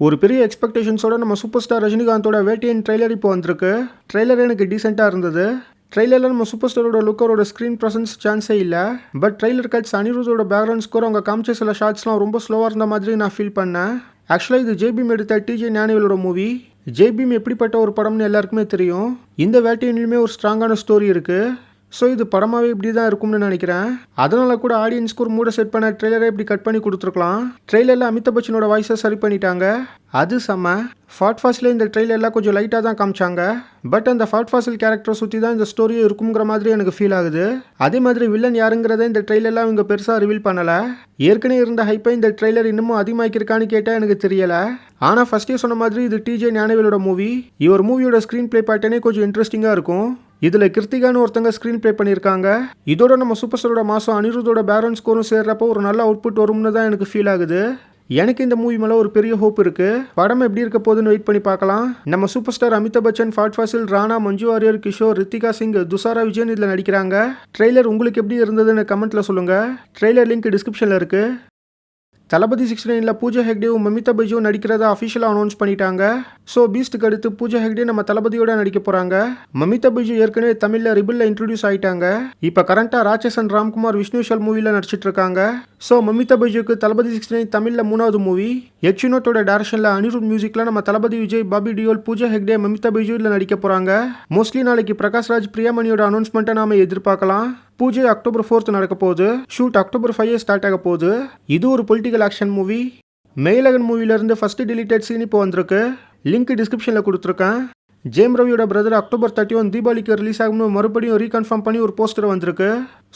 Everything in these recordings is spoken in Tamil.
ஒரு பெரிய எக்ஸ்பெக்டேஷன்ஸோட நம்ம சூப்பர் ஸ்டார் ரஜினிகாந்தோட வேட்டையன் ட்ரெய்லர் இப்போ வந்திருக்கு. ட்ரெய்லர் எனக்கு டீசெண்டாக இருந்தது. ட்ரெய்லரில் நம்ம சூப்பர் ஸ்டாரோட லுக்கரோட ஸ்க்ரீன் ப்ரெசன்ஸ் சான்ஸே இல்லை. பட் ட்ரெய்லர் கட்ஸ் அனிருத்தோட பேக்ரவுண்ட் ஸ்கோர் அவங்க காமிச்ச சில ஷார்ட்ஸ்லாம் ரொம்ப ஸ்லோவாக இருந்த மாதிரி நான் ஃபீல் பண்ணேன். ஆக்சுவலாக இது ஜேபீம் எடுத்த டிஜே ஞானவேலோட மூவி. ஜேபீம் எப்படிப்பட்ட ஒரு படம்னு எல்லாருக்குமே தெரியும். இந்த வேட்டையன்லையுமே ஒரு ஸ்ட்ராங்கான ஸ்டோரி இருக்குது. ஸோ இது படமாகவே இப்படி தான் இருக்கும்னு நினைக்கிறேன். அதனால கூட ஆடியன்ஸ்க்கு ஒரு மூட செட் பண்ண ட்ரெய்லரை இப்படி கட் பண்ணி கொடுத்துருக்கலாம். ட்ரெய்லரில் அமிதாப் பச்சனோட வாய்ஸை சரி பண்ணிட்டாங்க. அது செம்ம. ஃபாட் ஃபாஸ்டில் இந்த ட்ரெய்லர்லாம் கொஞ்சம் லைட்டாக தான் காமிச்சாங்க. பட் அந்த ஃபாட் ஃபாசில் கேரக்டரை சுற்றி தான் இந்த ஸ்டோரியே இருக்குங்கிற மாதிரி எனக்கு ஃபீல் ஆகுது. அதே மாதிரி வில்லன் யாருங்கிறத இந்த ட்ரெய்லர்லாம் இவங்க பெருசாக ரிவீல் பண்ணலை. ஏற்கனவே இருந்த ஹைப்பை இந்த ட்ரெய்லர் இன்னமும் அதிகமாக்கிருக்கான்னு கேட்டால் எனக்கு தெரியலை. ஆனால் ஃபர்ஸ்டே சொன்ன மாதிரி இது டிஜே ஞானவேலோட மூவி. இவர் மூவியோட ஸ்க்ரீன் ப்ளே பேட்டர்னே கொஞ்சம் இன்ட்ரெஸ்டிங்காக இருக்கும். இதில் கிருத்திகான்னு ஒருத்தங்க ஸ்க்ரீன் ப்ளே பண்ணியிருக்காங்க. இதோட நம்ம சூப்பர் ஸ்டாரோட மாதம் அனிருத்தோட பேக்ரவுண்ட் ஸ்கோரும் சேர்றப்போ ஒரு நல்ல அவுட்புட் வரும்னு தான் எனக்கு ஃபீல் ஆகுது. எனக்கு இந்த மூவி மேலே ஒரு பெரிய ஹோப் இருக்குது. படம் எப்படி இருக்க போகுதுன்னு வெயிட் பண்ணி பார்க்கலாம். நம்ம சூப்பர் ஸ்டார் அமிதாப் பச்சன், ஃபாட் ஃபாசில், ராணா, மஞ்சு வாரியர், கிஷோர், ரித்திகா சிங், துஷாரா விஜயன் இதில் நடிக்கிறாங்க. ட்ரெய்லர் உங்களுக்கு எப்படி இருந்ததுன்னு கமெண்ட்டில் சொல்லுங்கள். ட்ரெய்லர் லிங்க் டிஸ்கிரிப்ஷனில் இருக்குது. தளபதி 69ல் பூஜா ஹெக்டேவும் மமிதா பைஜுவும் நடிக்கிறதா அஃபிஷியலாக அனௌன்ஸ் பண்ணிட்டாங்க. ஸோ பீஸ்ட்டுக்கு அடுத்து பூஜா ஹெக்டே நம்ம தளபதியோட நடிக்க போகிறாங்க. மமிதா பைஜு ஏற்கனவே தமிழில் ரிபிளில் இன்ட்ரடியூஸ் ஆகிட்டாங்க. இப்போ கரண்ட்டாக ராட்சசன் ராம்குமார் விஷ்ணுஷால் மூவியில் நடிச்சிட்டு இருக்காங்க. ஸோ மமிதா பைஜுக்கு தளபதி 69 தமிழில் 3வது மூவி. எச்வினோட்டோட டேரக்ஷனில் அனிருத் மியூசிக்கில் நம்ம தளபதி விஜய், பாபி டியோல், பூஜா ஹெக்டே, மமிதா பைஜு இதில் நடிக்க போகிறாங்க. மோஸ்ட்லி நாளைக்கு பிரகாஷ்ராஜ், பிரியாமணியோட அனௌன்ஸ்மெண்ட்டை நாம எதிர்பார்க்கலாம். பூஜை அக்டோபர் 4 நடக்க போகுது. ஷூட் அக்டோபர் 5 ஸ்டார்ட் ஆக போகுது. இது ஒரு பொலிட்டிக்கல் ஆக்ஷன் மூவி. மெய்லகன் மூவிலேருந்து ஃபர்ஸ்ட் டிலீட்டட் சீன் இப்போ வந்திருக்கு. லிங்க் டிஸ்கிரிப்ஷனில் கொடுத்துருக்கேன். ஜேம் ரவியோட பிரதர் அக்டோபர் 31 தீபாவளிக்கு ரிலீஸ் ஆகும்னு மறுபடியும் ரீகன்ஃபார்ம் பண்ணி ஒரு போஸ்டர் வந்திருக்கு.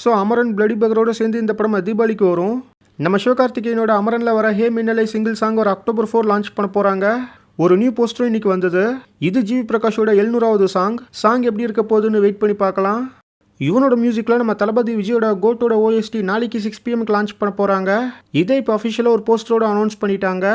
ஸோ அமரன் பிளடி பகரோட சேர்ந்து இந்த படம் தீபாவளிக்கு வரும். நம்ம சிவகார்த்திகேயனோட அமரனில் வர ஹே மின்னலை சிங்கிள் சாங் ஒரு அக்டோபர் 4 லான்ச் பண்ண போகிறாங்க. ஒரு நியூ போஸ்டரும் இன்னைக்கு வந்தது. இது ஜிவி பிரகாஷோட 700வது சாங் எப்படி இருக்க போகுதுன்னு வெயிட் பண்ணி பார்க்கலாம். இவனோட மியூசிக்கில் நம்ம தளபதி விஜயோட கோட்டோட OST நாளைக்கு 6 PM லான்ச் பண்ண போகிறாங்க. இதை இப்போ அஃபிஷியலாக ஒரு போஸ்டரோட அனௌன்ஸ் பண்ணிட்டாங்க.